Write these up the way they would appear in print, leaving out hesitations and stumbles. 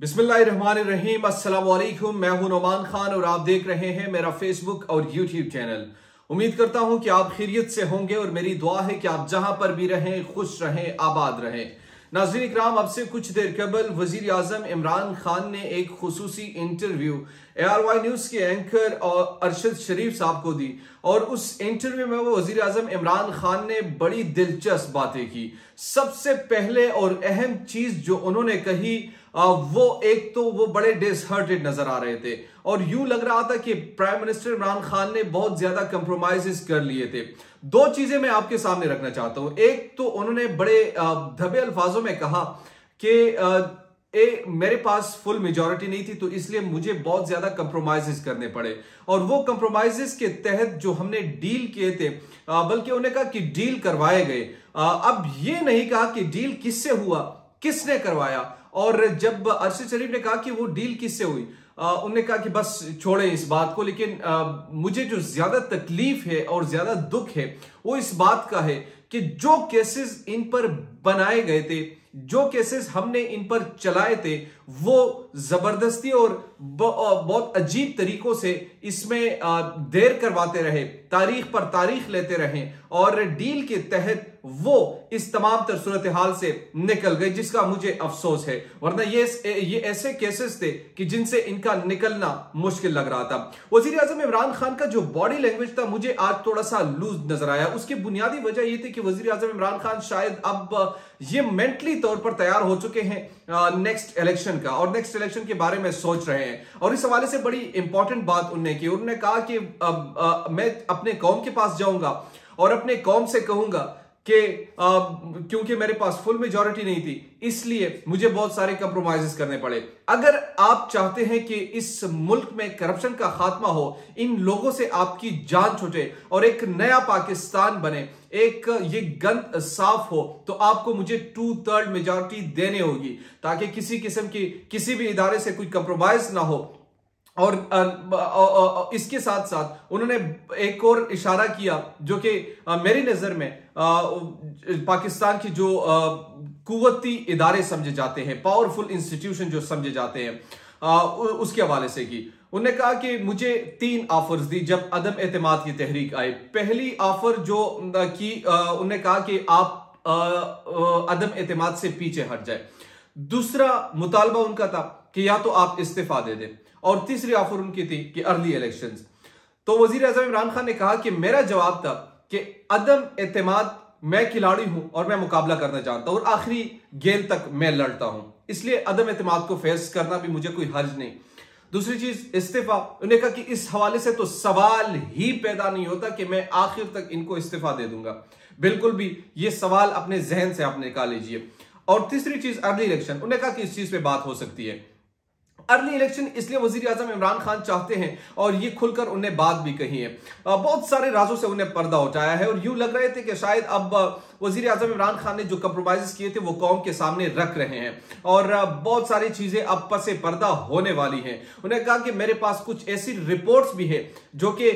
बिस्मिल्लाहिर्रहमानिर्रहीम, अस्सलाम वालेकुम। मैं हूं नौमान खान और आप देख रहे हैं मेरा फेसबुक और यूट्यूब चैनल। उम्मीद करता हूं कि आप खैरियत से होंगे और मेरी दुआ है कि आप जहां पर भी रहें खुश रहें, आबाद रहें। नाज़रीन इकराम, अब से कुछ देर कबल वजीर आजम इमरान खान ने एक खुसूसी इंटरव्यू ARY न्यूज के एंकर और अरशद शरीफ साहब को दी और उस इंटरव्यू में वो वजीर आजम इमरान खान ने बड़ी दिलचस्प बातें की। सबसे पहले और अहम चीज जो उन्होंने कही वो एक तो वो बड़े डिसहर्टेड नजर आ रहे थे और यूं लग रहा था कि प्राइम मिनिस्टर इमरान खान ने बहुत ज्यादा कंप्रोमाइजेस कर लिए थे। दो चीजें मैं आपके सामने रखना चाहता हूं। एक तो उन्होंने बड़े दबे अल्फाजों में कहा कि मेरे पास फुल मेजॉरिटी नहीं थी तो इसलिए मुझे बहुत ज्यादा कंप्रोमाइजेस करने पड़े और वो कंप्रोमाइजेस के तहत जो हमने डील किए थे, बल्कि उन्होंने कहा कि डील करवाए गए। अब ये नहीं कहा कि डील किससे हुआ, किसने करवाया। और जब अरशद शरीफ ने कहा कि वो डील किससे हुई, उन्होंने कहा कि बस छोड़े इस बात को, लेकिन मुझे जो ज्यादा तकलीफ है और ज्यादा दुख है वो इस बात का है कि जो केसेस इन पर बनाए गए थे, जो केसेस हमने इन पर चलाए थे, वो जबरदस्ती और बहुत अजीब तरीकों से इसमें देर करवाते रहे, तारीख पर तारीख लेते रहे और डील के तहत वो इस तमाम तर सूरत हाल से निकल गए, जिसका मुझे अफसोस है। वरना ये ऐसे केसेस थे कि जिनसे इनका निकलना मुश्किल लग रहा था। वजीर आजम इमरान खान का जो बॉडी लैंग्वेज था मुझे आज थोड़ा सा लूज नजर आया। उसकी बुनियादी वजह यह थी कि वजीर आजम इमरान खान शायद अब ये मेंटली तौर पर तैयार हो चुके हैं नेक्स्ट इलेक्शन का और नेक्स्ट इलेक्शन के बारे में सोच रहे हैं। और इस हवाले से बड़ी इंपॉर्टेंट बात उन्होंने की। उन्होंने कहा कि मैं अपने कौम के पास जाऊंगा और अपने कौम से कहूंगा कि क्योंकि मेरे पास फुल मेजॉरिटी नहीं थी इसलिए मुझे बहुत सारे कंप्रोमाइजेस करने पड़े। अगर आप चाहते हैं कि इस मुल्क में करप्शन का खात्मा हो, इन लोगों से आपकी जान छूटे और एक नया पाकिस्तान बने, एक ये गंद साफ हो, तो आपको मुझे 2/3 मेजॉरिटी देनी होगी ताकि किसी किस्म की किसी भी इदारे से कोई कंप्रोमाइज ना हो। और इसके साथ साथ उन्होंने एक और इशारा किया जो कि मेरी नजर में पाकिस्तान की जो कुव्वती इदारे समझे जाते हैं, पावरफुल इंस्टीट्यूशन जो समझे जाते हैं, उसके हवाले से की। उन्होंने कहा कि मुझे 3 ऑफर्स दी जब अदम एतमाद की तहरीक आई। पहली ऑफर जो की, उन्होंने कहा कि आप अदम एतमाद से पीछे हट जाए। दूसरा मुतालबा उनका था कि या तो आप इस्तीफा दे दें और तीसरी ऑफर उनकी थी कि अर्ली इलेक्शंस। तो वजीर आजम इमरान खान ने कहा कि मेरा जवाब था कि अदम एतमाद, मैं खिलाड़ी हूं और मैं मुकाबला करना जानता हूं और आखिरी गेंद तक मैं लड़ता हूं, इसलिए अदम एतमाद को फेस करना भी मुझे कोई हर्ज नहीं। दूसरी चीज इस्तीफा। उन्होंने कहा कि इस हवाले से तो सवाल ही पैदा नहीं होता कि मैं आखिर तक इनको इस्तीफा दे दूंगा, बिल्कुल भी ये सवाल अपने जहन से आप निकाल लीजिए। और तीसरी चीज अर्ली इलेक्शन। उन्होंने कहा कि इस चीज पे बात हो सकती है। अर्ली इलेक्शन इसलिए वजीर आजम इमरान खान चाहते हैं और ये खुलकर उन्हें बात भी कही है। बहुत सारे राजों से उन्हें पर्दा उठाया है और यूं लग रहे थे कि शायद अब वजीर आजम इमरान खान ने जो कंप्रोमाइज किए थे वो कौम के सामने रख रहे हैं और बहुत सारी चीजें अब पसे पर्दा होने वाली हैं। उन्हें कहा कि मेरे पास कुछ ऐसी रिपोर्ट्स भी है जो कि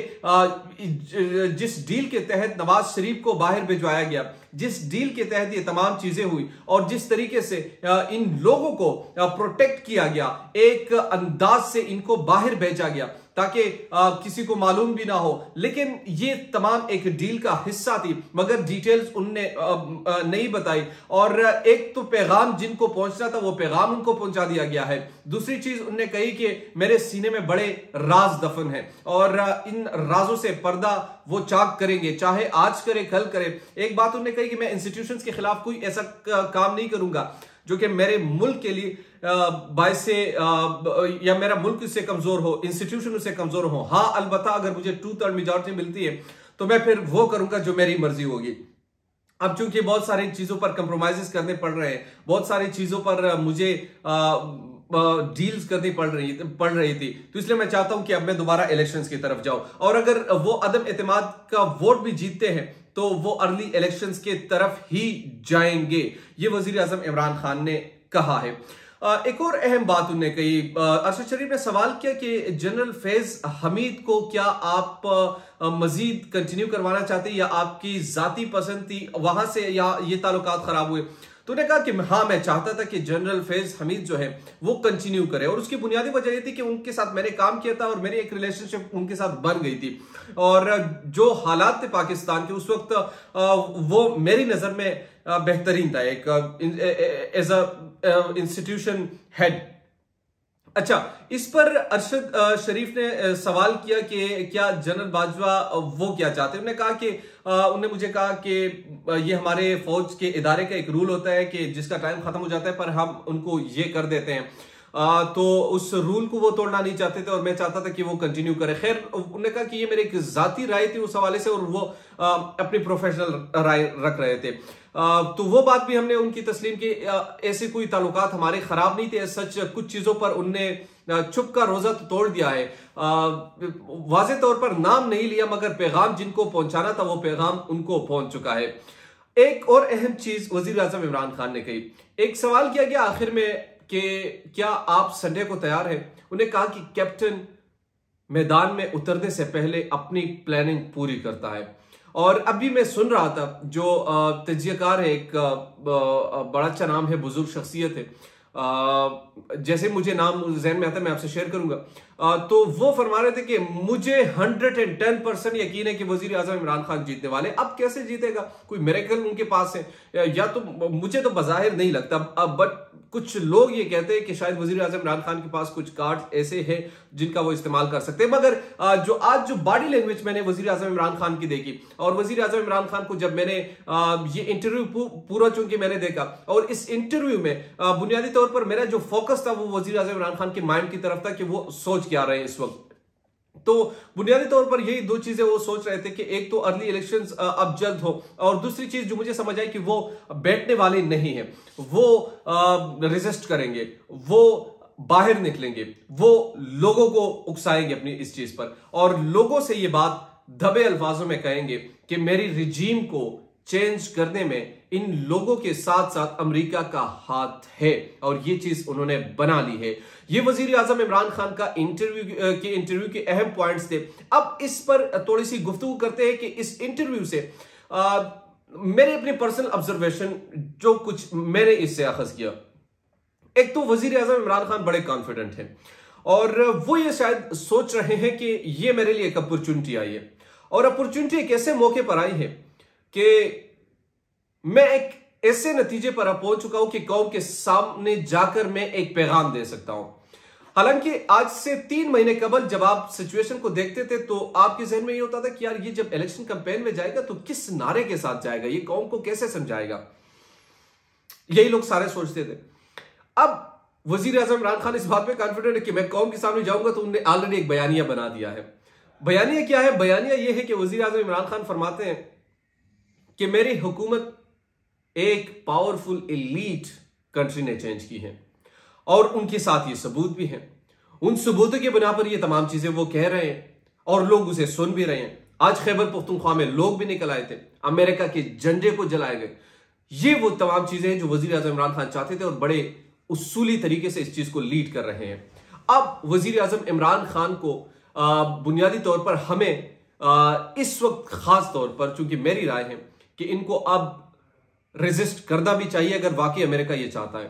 जिस डील के तहत नवाज शरीफ को बाहर भिजवाया गया, जिस डील के तहत ये तमाम चीजें हुई और जिस तरीके से इन लोगों को प्रोटेक्ट किया गया, एक अंदाज से इनको बाहर भेजा गया ताकि किसी को मालूम भी ना हो, लेकिन ये तमाम एक डील का हिस्सा थी, मगर डिटेल्स उनने नहीं बताई। और एक तो पैगाम जिनको पहुंचना था वो पैगाम उनको पहुंचा दिया गया है। दूसरी चीज उनने कही कि मेरे सीने में बड़े राज दफन है और इन राजों से पर्दा वो चाक करेंगे, चाहे आज करे कल करे। एक बात उन्होंने कही कि मैं इंस्टीट्यूशंस के खिलाफ कोई ऐसा काम नहीं करूंगा जो कि मेरे मुल्क के लिए बायस से या मेरा मुल्क इससे कमजोर हो, इंस्टीट्यूशन उससे कमजोर हो। हाँ, अलबत्ता अगर मुझे 2/3 मेजॉरिटी मिलती है तो मैं फिर वो करूंगा जो मेरी मर्जी होगी। अब चूंकि बहुत सारी चीजों पर कंप्रोमाइजेस करने पड़ रहे हैं, बहुत सारी चीजों पर मुझे डील्स करनी पड़ रही थी, तो इसलिए मैं चाहता हूं कि अब मैं दोबारा इलेक्शंस की तरफ जाऊं और अगर वो अदम एतमाद का वोट भी जीतते हैं तो वो अर्ली इलेक्शंस के तरफ ही जाएंगे, ये वजीर आजम इमरान खान ने कहा है। एक और अहम बात उन्होंने कही, अरशद शरीफ ने सवाल किया कि जनरल फैज हमीद को क्या आप मजीद कंटिन्यू करवाना चाहते हैं या आपकी जाती पसंद थी वहां से या ये ताल्लुकात खराब हुए। तो उन्होंने कहा कि हाँ, मैं चाहता था कि जनरल फैज हमीद जो है वो कंटिन्यू करे, और उसकी बुनियादी वजह यह थी कि उनके साथ मैंने काम किया था और मेरी एक रिलेशनशिप उनके साथ बन गई थी, और जो हालात थे पाकिस्तान के उस वक्त वो मेरी नजर में बेहतरीन था एक एज अ इंस्टीट्यूशन हेड। अच्छा, इस पर अरशद शरीफ ने सवाल किया कि क्या जनरल बाजवा वो क्या चाहते हैं। उन्होंने कहा कि उन्होंने मुझे कहा कि ये हमारे फौज के इदारे का एक रूल होता है कि जिसका टाइम खत्म हो जाता है पर हम उनको ये कर देते हैं, तो उस रूल को वो तोड़ना नहीं चाहते थे और मैं चाहता था कि वो कंटिन्यू करे। खैर, उन्होंने कहा कि ये मेरी एक जाती राय थी उस हवाले से, और वो अपनी प्रोफेशनल राय रख रहे थे। तो वो बात भी हमने उनकी तस्लीम की। ऐसे कोई ताल्लुकात हमारे खराब नहीं थे, सच कुछ चीजों पर उनने छुप का रोजा तो तोड़ दिया है, वाज़ेह तौर पर नाम नहीं लिया, मगर पैगाम जिनको पहुंचाना था वो पैगाम उनको पहुंच चुका है। एक और अहम चीज वजीर आजम इमरान खान ने कही, एक सवाल किया गया आखिर में कि क्या आप संडे को तैयार हैं। उन्हें कहा कि कैप्टन मैदान में उतरने से पहले अपनी प्लानिंग पूरी करता है। और अभी मैं सुन रहा था जो तजियाकार है, एक बड़ा अच्छा नाम है, बुजुर्ग शख्सियत है, जैसे मुझे नाम ज़हन में आता है मैं आपसे शेयर करूंगा, तो वो फरमा रहे थे कि मुझे 110% यकीन है कि वजीर आजम इमरान खान जीतने वाले। अब कैसे जीतेगा, कोई मिरेकल उनके पास है या तो मुझे तो बज़ाहिर नहीं लगता, बट कुछ लोग ये कहते हैं कि शायद वजीर आजम इमरान खान के पास कुछ कार्ड ऐसे हैं जिनका वो इस्तेमाल कर सकते हैं। मगर जो आज जो बॉडी लैंग्वेज मैंने वजीर आजम इमरान खान की देखी, और वजीर आजम इमरान खान को जब मैंने ये इंटरव्यू पूरा चूंकि मैंने देखा, और इस इंटरव्यू में बुनियादी तौर पर मेरा जो फोकस था वो वजीर आजम इमरान खान के माइंड की तरफ था कि वो सोच क्या रहे हैं इस वक्त। तो बुनियादी तौर पर यही दो चीजें वो सोच रहे थे कि एक तो अर्ली इलेक्शंस अब जल्द हो, और दूसरी चीज जो मुझे समझ आई कि वो बैठने वाले नहीं है, वो रेजिस्ट करेंगे, वो बाहर निकलेंगे, वो लोगों को उकसाएंगे अपनी इस चीज पर, और लोगों से ये बात दबे अल्फाजों में कहेंगे कि मेरी रिजीम को चेंज करने में इन लोगों के साथ साथ अमेरिका का हाथ है, और ये चीज उन्होंने बना ली है। ये वजीर आजम इमरान खान का इंटरव्यू के अहम पॉइंट्स थे। अब इस पर थोड़ी सी गुफ्तगू करते हैं कि इस इंटरव्यू से मेरे अपने पर्सनल ऑब्जर्वेशन जो कुछ मैंने इससे अखज किया। एक तो वजीर आजम इमरान खान बड़े कॉन्फिडेंट हैं, और वो ये शायद सोच रहे हैं कि ये मेरे लिए एक अपॉर्चुनिटी आई है, और अपॉर्चुनिटी एक ऐसे मौके पर आई है कि मैं एक ऐसे नतीजे पर पहुंच चुका हूं कि कौम के सामने जाकर मैं एक पैगाम दे सकता हूं। हालांकि आज से 3 महीने कबल जब आप सिचुएशन को देखते थे तो आपके जहन में ये होता था कि यार ये जब इलेक्शन कैंपेन में जाएगा तो किस नारे के साथ जाएगा, ये कौम को कैसे समझाएगा, यही लोग सारे सोचते थे। अब वजीर आजम इमरान खान इस बात में कॉन्फिडेंट है कि मैं कौम के सामने जाऊंगा, तो उन्होंने ऑलरेडी एक बयानिया बना दिया है। बयानिया क्या है? बयानिया यह है कि वजीर आजम इमरान खान फरमाते हैं कि मेरी हुकूमत एक पावरफुल एलीट कंट्री ने चेंज की है, और उनके साथ ये सबूत भी हैं। उन सबूतों के बिना पर ये तमाम चीजें वो कह रहे हैं, और लोग उसे सुन भी रहे हैं। आज खैबर पख्तूनख्वा में लोग भी निकल आए थे, अमेरिका के झंडे को जलाए गए। ये वो तमाम चीजें हैं जो वजीर आजम इमरान खान चाहते थे, और बड़े उसूली तरीके से इस चीज को लीड कर रहे हैं। अब वजीर आजम इमरान खान को बुनियादी तौर पर हमें इस वक्त खास तौर पर, चूंकि मेरी राय है कि इनको अब रेजिस्ट करना भी चाहिए अगर वाकई अमेरिका ये चाहता है।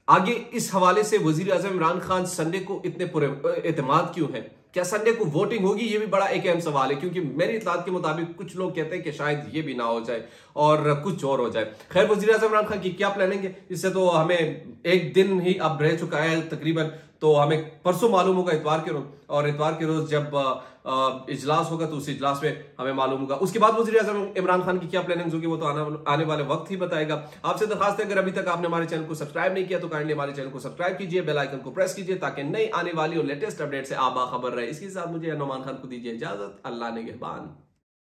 आगे इस हवाले से वजीर आजम इमरान खान संडे को इतने पूरे एतमाद क्यों है? क्या संडे को वोटिंग होगी? ये भी बड़ा एक अहम सवाल है, क्योंकि मेरी इत्तलात के मुताबिक कुछ लोग कहते हैं कि शायद ये भी ना हो जाए और कुछ और हो जाए। खैर, वजीर आजम इमरान खान की क्या प्लानिंग है इससे तो हमें एक दिन ही अब रह चुका है तकरीबन, तो हमें परसों मालूम होगा इतवार के रोज, और इतवार के रोज जब इजलास होगा तो उस इजलास में हमें मालूम होगा। उसके बाद वजीर आजम इमरान खान की क्या प्लानिंग्स होगी वो तो आने वाले वक्त ही बताएगा। आपसे दरखास्त है, अगर अभी तक आपने हमारे चैनल को सब्सक्राइब नहीं किया तो काइंडली हमारे चैनल को सब्सक्राइब कीजिए, बेल आइकन को प्रेस कीजिए, ताकि नई आने वाली और लेटेस्ट अपडेट से आप बाखबर रहे। इसके साथ मुझे नौमान खान को दीजिए इजाजत। अल्लाह ने निगहबान।